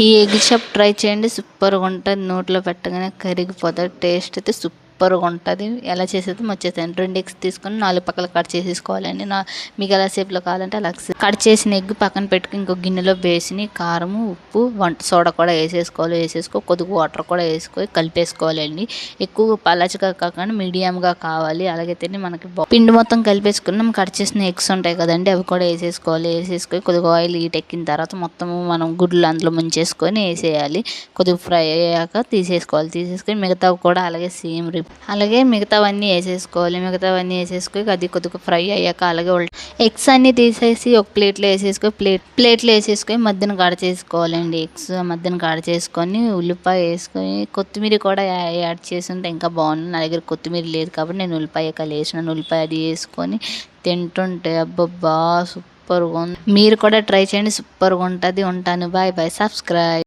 ఈ egg chop try చేయండి, సూపర్గా ఉంటుంది. నోట్లో పెట్టగానే కరిగిపోతుంది. టేస్ట్ అయితే సూపర్గా ఉంటుంది. ఎలా చేసేది వచ్చేసాను. 2 ఎగ్స్ తీసుకొని 4 పక్కల కట్ చేసేసుకోవాలండి. మీకు ఎలా షేప్లో కావాలంటే అలా కట్ చేసిన ఎగ్ పక్కన పెట్టుకుని ఇంకో గిన్నెలో వేసి కారం, ఉప్పు, వంట సోడా కూడా వేసేసుకో కొద్దిగా వాటర్ కూడా వేసుకొని కలిపేసుకోవాలండి. ఎక్కువ పలచగా కాకుండా మీడియంగా కావాలి. అలాగైతేనే మనకి పిండి మొత్తం కలిపేసుకున్నాం. కట్ చేసిన ఎగ్స్ ఉంటాయి కదండి, అవి కూడా వేసేసుకొని కొద్దిగా ఆయిల్ హీట్ ఎక్కిన తర్వాత మొత్తం మనం గుడ్లు అందులో ముంచేసుకొని వేసేయాలి. కొద్దిగా ఫ్రై అయ్యాక తీసేసుకొని మిగతావి కూడా అలాగే సేమ్ అలాగే మిగతావన్నీ వేసేసుకొని అది కొద్దిగా ఫ్రై అయ్యాక అలాగే ఎగ్స్ అన్నీ తీసేసి ఒక ప్లేట్లో ప్లేట్లో వేసేసుకొని మధ్యన కట్ చేసుకోవాలండి. ఎగ్స్ మధ్యన కట్ చేసుకొని ఉల్లిపాయ వేసుకొని కొత్తిమీర కూడా యాడ్ చేసి ఉంటే ఇంకా బాగుంది. నా దగ్గర కొత్తిమీర లేదు కాబట్టి నేను ఉల్లిపాయ వేసినాను. ఉల్లిపాయ అది వేసుకొని తింటుంటే అబ్బబ్బా సూపర్గా ఉంది. మీరు కూడా ట్రై చేయండి, సూపర్గా ఉంటుంది. ఉంటాను, బాయ్ బాయ్, సబ్స్క్రైబ్.